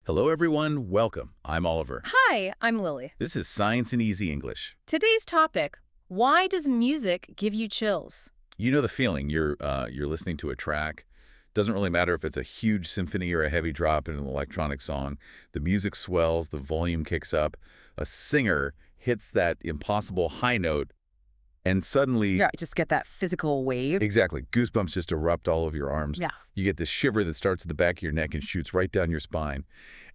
Hello, everyone. Welcome. I'm Oliver. Hi, I'm Lily. This is Science in Easy English. Today's topic, why does music give you chills? You know the feeling. You're listening to a track. Doesn't really matter if it's a huge symphony or a heavy drop in an electronic song. The music swells, the volume kicks up, a singer hits that impossible high note, and suddenly... Yeah, just get that physical wave. Exactly. Goosebumps just erupt all over your arms. Yeah. You get this shiver that starts at the back of your neck and shoots right down your spine.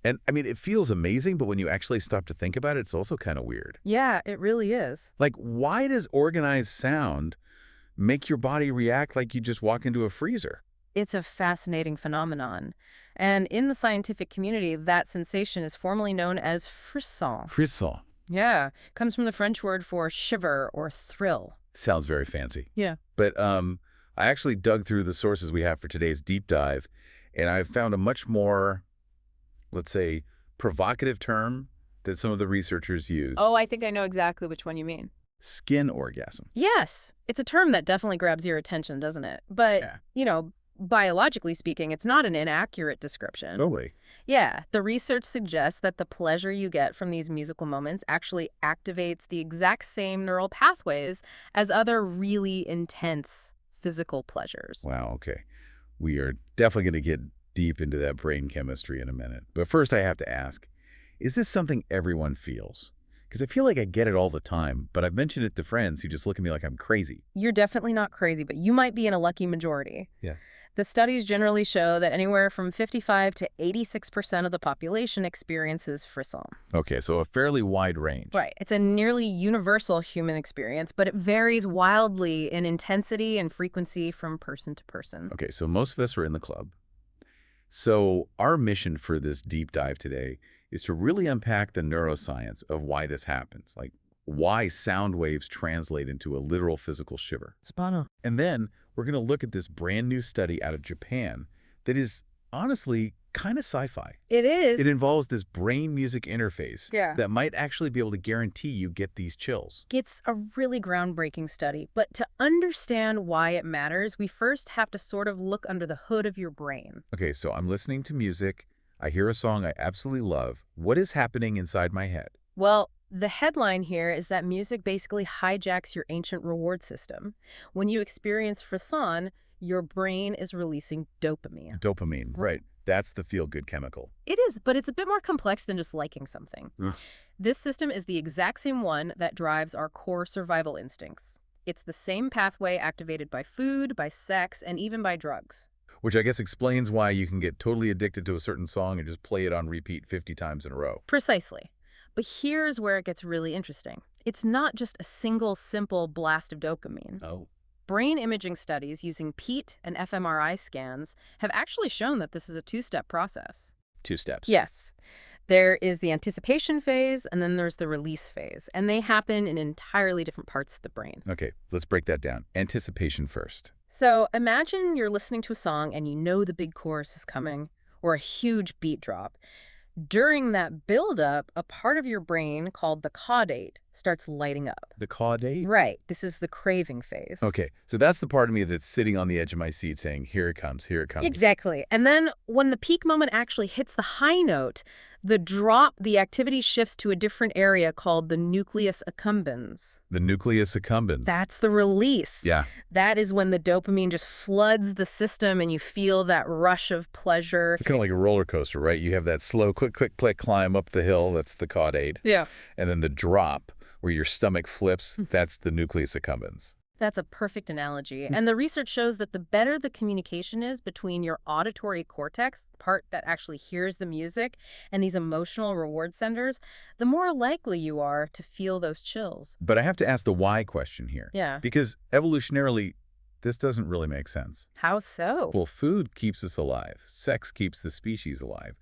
And, I mean, it feels amazing, but when you actually stop to think about it, it's also kind of weird. Yeah, it really is. Like, why does organized sound make your body react like you just walk into a freezer? It's a fascinating phenomenon. And in the scientific community, that sensation is formally known as frisson. Frisson. Yeah, comes from the French word for shiver or thrill. Sounds very fancy. Yeah. But I actually dug through the sources we have for today's deep dive, and I found a much more, let's say, provocative term that some of the researchers use. Oh, I think I know exactly which one you mean. Skin orgasm. Yes, it's a term that definitely grabs your attention, doesn't it? But, biologically speaking, it's not an inaccurate description. Totally. Yeah, the research suggests that the pleasure you get from these musical moments actually activates the exact same neural pathways as other really intense physical pleasures. Wow, okay. We are definitely going to get deep into that brain chemistry in a minute. But first I have to ask, is this something everyone feels? Because I feel like I get it all the time, but I've mentioned it to friends who just look at me like I'm crazy. You're definitely not crazy, but you might be in a lucky majority. Yeah. The studies generally show that anywhere from 55 to 86% of the population experiences frisson. Okay, so a fairly wide range. Right. It's a nearly universal human experience, but it varies wildly in intensity and frequency from person to person. Okay, so most of us are in the club. So our mission for this deep dive today is to really unpack the neuroscience of why this happens, like why sound waves translate into a literal physical shiver. Spot on. And then we're going to look at this brand new study out of Japan that is honestly kind of sci-fi. It is. It involves this brain-music interface Yeah. that might actually be able to guarantee you get these chills. It's a really groundbreaking study, but to understand why it matters, we first have to sort of look under the hood of your brain. Okay, so I'm listening to music. I hear a song I absolutely love. What is happening inside my head? Well, the headline here is that music basically hijacks your ancient reward system. When you experience frisson, your brain is releasing dopamine. Dopamine, right. That's the feel-good chemical. It is, but it's a bit more complex than just liking something. This system is the exact same one that drives our core survival instincts. It's the same pathway activated by food, by sex, and even by drugs. Which I guess explains why you can get totally addicted to a certain song and just play it on repeat 50 times in a row. Precisely. But here's where it gets really interesting. It's not just a single, simple blast of dopamine. Oh. Brain imaging studies using PET and fMRI scans have actually shown that this is a two-step process. 2 steps. Yes. There is the anticipation phase, and then there's the release phase, and they happen in entirely different parts of the brain. Okay, let's break that down. Anticipation first. So imagine you're listening to a song and you know the big chorus is coming, or a huge beat drop. During that buildup, a part of your brain called the caudate starts lighting up. The caudate? Right. This is the craving phase. Okay, so that's the part of me that's sitting on the edge of my seat saying, here it comes, here it comes. Exactly. And then when the peak moment actually hits the high note, the activity shifts to a different area called the nucleus accumbens. The nucleus accumbens. That's the release. Yeah. That is when the dopamine just floods the system and you feel that rush of pleasure. It's kind of like a roller coaster, right? You have that slow, click, click, click climb up the hill. That's the caudate. Yeah. And then the drop where your stomach flips, that's the nucleus accumbens. That's a perfect analogy. And the research shows that the better the communication is between your auditory cortex, the part that actually hears the music, and these emotional reward centers, the more likely you are to feel those chills. But I have to ask the why question here. Yeah. Because evolutionarily, this doesn't really make sense. How so? Well, food keeps us alive. Sex keeps the species alive.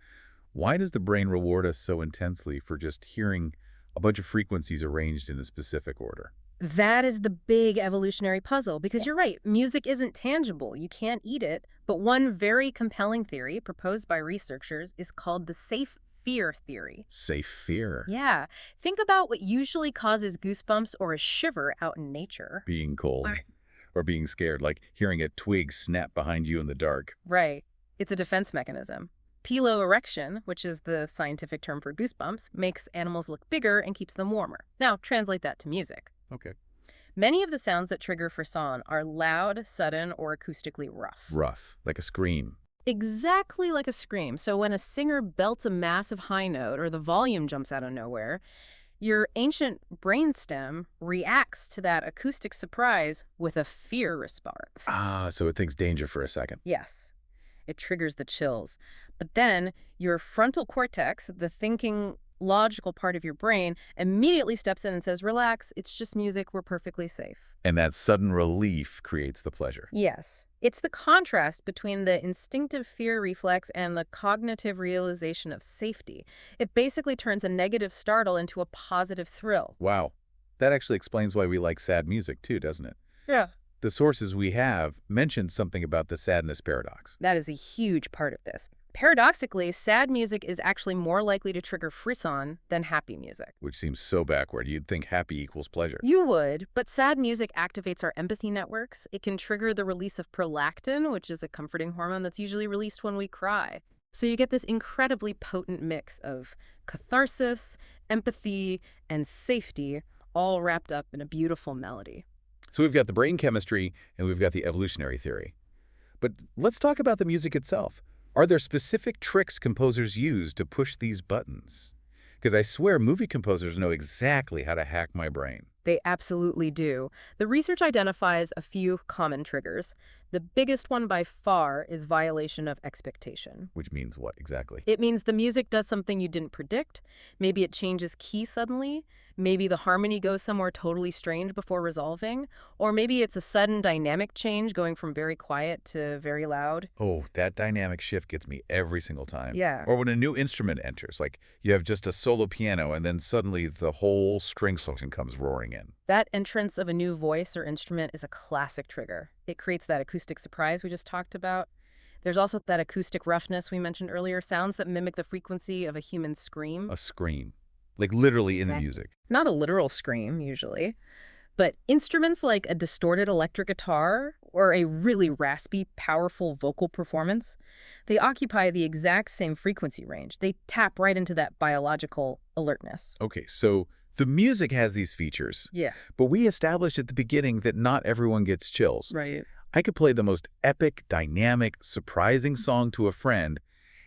Why does the brain reward us so intensely for just hearing a bunch of frequencies arranged in a specific order? That is the big evolutionary puzzle, because you're right, music isn't tangible. You can't eat it. But one very compelling theory proposed by researchers is called the safe fear theory. Safe fear. Yeah. Think about what usually causes goosebumps or a shiver out in nature. Being cold or being scared, like hearing a twig snap behind you in the dark. Right. It's a defense mechanism. Piloerection, which is the scientific term for goosebumps, makes animals look bigger and keeps them warmer. Now, translate that to music. Okay. Many of the sounds that trigger frisson are loud, sudden, or acoustically rough. Rough, like a scream. Exactly like a scream. So when a singer belts a massive high note or the volume jumps out of nowhere, your ancient brainstem reacts to that acoustic surprise with a fear response. Ah, so it thinks danger for a second. Yes, it triggers the chills. But then your frontal cortex, the thinking, logical part of your brain, immediately steps in and says, relax, it's just music, we're perfectly safe. And that sudden relief creates the pleasure. Yes. It's the contrast between the instinctive fear reflex and the cognitive realization of safety. It basically turns a negative startle into a positive thrill. Wow. That actually explains why we like sad music too, doesn't it? Yeah. The sources we have mentioned something about the sadness paradox. That is a huge part of this. Paradoxically, sad music is actually more likely to trigger frisson than happy music. Which seems so backward. You'd think happy equals pleasure. You would, but sad music activates our empathy networks. It can trigger the release of prolactin, which is a comforting hormone that's usually released when we cry. So you get this incredibly potent mix of catharsis, empathy, and safety, all wrapped up in a beautiful melody. So we've got the brain chemistry and we've got the evolutionary theory. But let's talk about the music itself. Are there specific tricks composers use to push these buttons? Because I swear movie composers know exactly how to hack my brain. They absolutely do. The research identifies a few common triggers. The biggest one by far is violation of expectation. Which means what exactly? It means the music does something you didn't predict. Maybe it changes key suddenly. Maybe the harmony goes somewhere totally strange before resolving. Or maybe it's a sudden dynamic change going from very quiet to very loud. Oh, that dynamic shift gets me every single time. Yeah. Or when a new instrument enters, like you have just a solo piano and then suddenly the whole string section comes roaring in. That entrance of a new voice or instrument is a classic trigger. It creates that acoustic surprise we just talked about. There's also that acoustic roughness we mentioned earlier, sounds that mimic the frequency of a human scream. A scream. Like literally in the music. Not a literal scream, usually. But instruments like a distorted electric guitar or a really raspy, powerful vocal performance, they occupy the exact same frequency range. They tap right into that biological alertness. Okay, so the music has these features. Yeah. But we established at the beginning that not everyone gets chills. Right. I could play the most epic, dynamic, surprising song to a friend,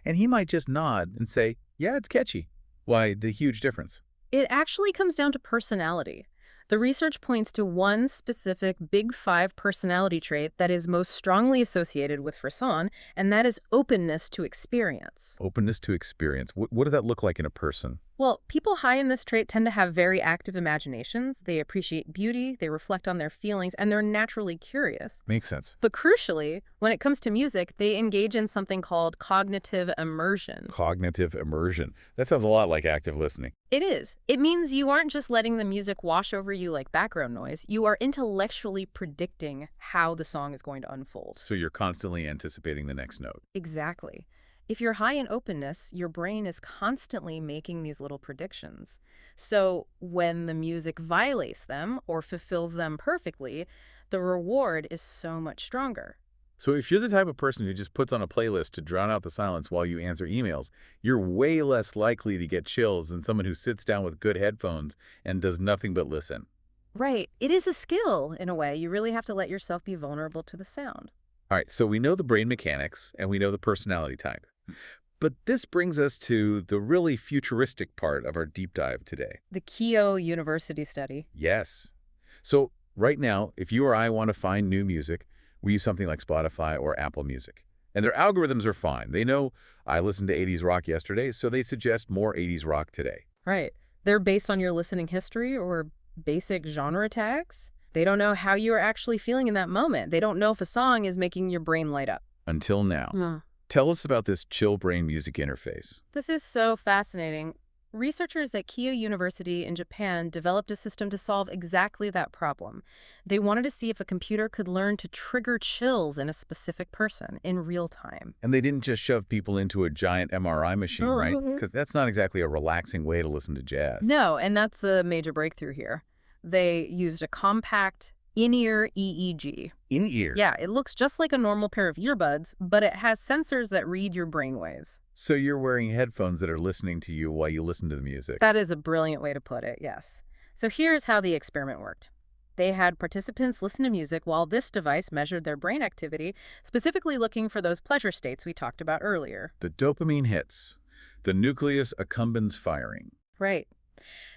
and he might just nod and say, yeah, it's catchy. Why, the huge difference? It actually comes down to personality. The research points to one specific Big Five personality trait that is most strongly associated with frisson, and that is openness to experience. Openness to experience. What does that look like in a person? Well, people high in this trait tend to have very active imaginations. They appreciate beauty, they reflect on their feelings, and they're naturally curious. Makes sense. But crucially, when it comes to music, they engage in something called cognitive immersion. Cognitive immersion. That sounds a lot like active listening. It is. It means you aren't just letting the music wash over you like background noise. You are intellectually predicting how the song is going to unfold. So you're constantly anticipating the next note. Exactly. If you're high in openness, your brain is constantly making these little predictions. So when the music violates them or fulfills them perfectly, the reward is so much stronger. So if you're the type of person who just puts on a playlist to drown out the silence while you answer emails, you're way less likely to get chills than someone who sits down with good headphones and does nothing but listen. Right. It is a skill, in a way. You really have to let yourself be vulnerable to the sound. All right, so we know the brain mechanics and we know the personality type. But this brings us to the really futuristic part of our deep dive today. The Keio University study. Yes. So right now, if you or I want to find new music, we use something like Spotify or Apple Music. And their algorithms are fine. They know I listened to 80s rock yesterday, so they suggest more 80s rock today. Right. They're based on your listening history or basic genre tags. They don't know how you are actually feeling in that moment. They don't know if a song is making your brain light up. Until now. Tell us about this chill brain music interface. This is so fascinating. Researchers at Keio University in Japan developed a system to solve exactly that problem. They wanted to see if a computer could learn to trigger chills in a specific person in real time. And they didn't just shove people into a giant MRI machine, right? Because that's not exactly a relaxing way to listen to jazz. No, and that's the major breakthrough here. They used a compact in-ear EEG. In-ear? Yeah, it looks just like a normal pair of earbuds, but it has sensors that read your brainwaves. So you're wearing headphones that are listening to you while you listen to the music. That is a brilliant way to put it, yes. So here's how the experiment worked. They had participants listen to music while this device measured their brain activity, specifically looking for those pleasure states we talked about earlier. The dopamine hits. The nucleus accumbens firing. Right.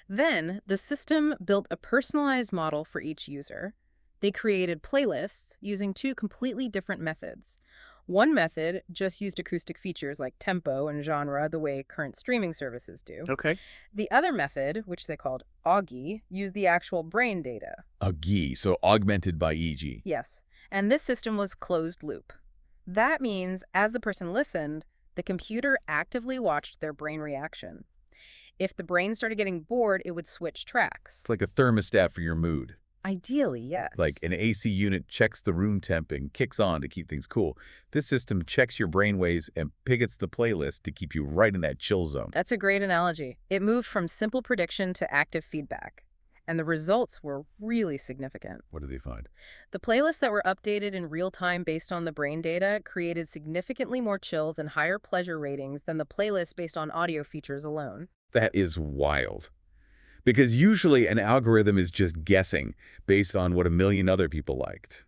Then the system built a personalized model for each user. They created playlists using two completely different methods. One method just used acoustic features like tempo and genre the way current streaming services do. Okay. The other method, which they called Augie, used the actual brain data. Augie, so augmented by EG. Yes. And this system was closed loop. That means as the person listened, the computer actively watched their brain reaction. If the brain started getting bored, it would switch tracks. It's like a thermostat for your mood. Ideally, yes. Like an AC unit checks the room temp and kicks on to keep things cool. This system checks your brainwaves and pivots the playlist to keep you right in that chill zone. That's a great analogy. It moved from simple prediction to active feedback. And the results were really significant. What did they find? The playlists that were updated in real time based on the brain data created significantly more chills and higher pleasure ratings than the playlists based on audio features alone. That is wild. Because usually an algorithm is just guessing based on what a million other people liked.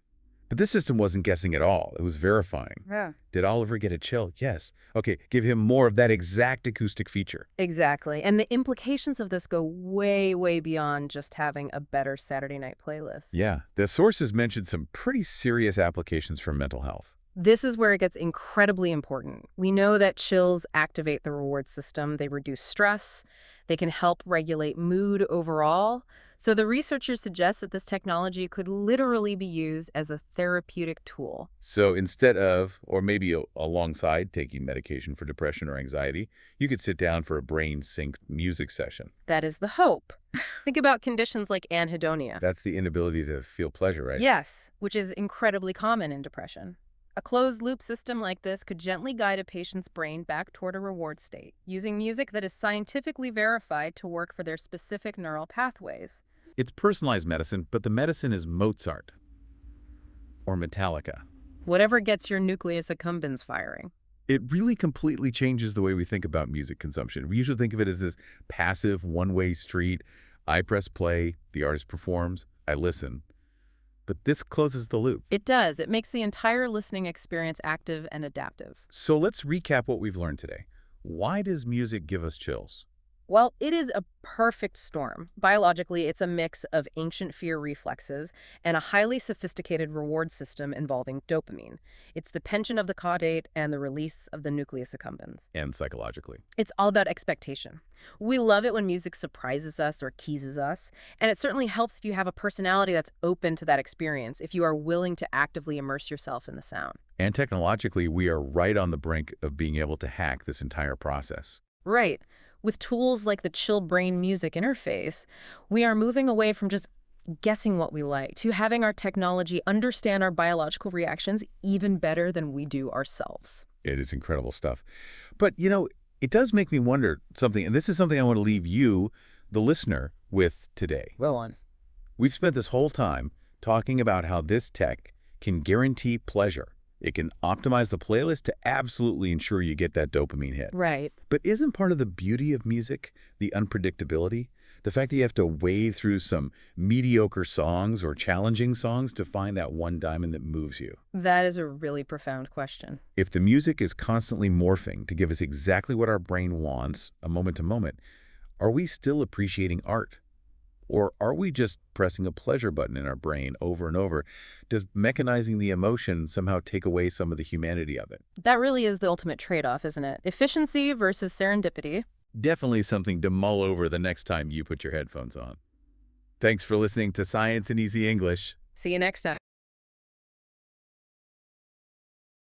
But this system wasn't guessing at all. It was verifying. Yeah. Did Oliver get a chill? Yes. Okay, give him more of that exact acoustic feature. Exactly. And the implications of this go way, way beyond just having a better Saturday night playlist. Yeah, the sources mentioned some pretty serious applications for mental health. This is where it gets incredibly important. We know that chills activate the reward system. They reduce stress. They can help regulate mood overall. So the researchers suggest that this technology could literally be used as a therapeutic tool. So instead of, or maybe alongside taking medication for depression or anxiety, you could sit down for a brain-synced music session. That is the hope. Think about conditions like anhedonia. That's the inability to feel pleasure, right? Yes, which is incredibly common in depression. A closed-loop system like this could gently guide a patient's brain back toward a reward state, using music that is scientifically verified to work for their specific neural pathways. It's personalized medicine, but the medicine is Mozart or Metallica. Whatever gets your nucleus accumbens firing. It really completely changes the way we think about music consumption. We usually think of it as this passive, one-way street. I press play, the artist performs, I listen. But this closes the loop. It does. It makes the entire listening experience active and adaptive. So let's recap what we've learned today. Why does music give us chills? Well, it is a perfect storm. Biologically, it's a mix of ancient fear reflexes and a highly sophisticated reward system involving dopamine. It's the pension of the caudate and the release of the nucleus accumbens. And psychologically. It's all about expectation. We love it when music surprises us or teases us, and it certainly helps if you have a personality that's open to that experience, if you are willing to actively immerse yourself in the sound. And technologically, we are right on the brink of being able to hack this entire process. Right. With tools like the Chill Brain Music interface, we are moving away from just guessing what we like to having our technology understand our biological reactions even better than we do ourselves. It is incredible stuff. But, it does make me wonder something, and this is something I want to leave you, the listener, with today. Well on. We've spent this whole time talking about how this tech can guarantee pleasure. It can optimize the playlist to absolutely ensure you get that dopamine hit. Right. But isn't part of the beauty of music the unpredictability? The fact that you have to wade through some mediocre songs or challenging songs to find that one diamond that moves you? That is a really profound question. If the music is constantly morphing to give us exactly what our brain wants, a moment to moment, are we still appreciating art? Or are we just pressing a pleasure button in our brain over and over? Does mechanizing the emotion somehow take away some of the humanity of it? That really is the ultimate trade-off, isn't it? Efficiency versus serendipity. Definitely something to mull over the next time you put your headphones on. Thanks for listening to Science in Easy English. See you next time.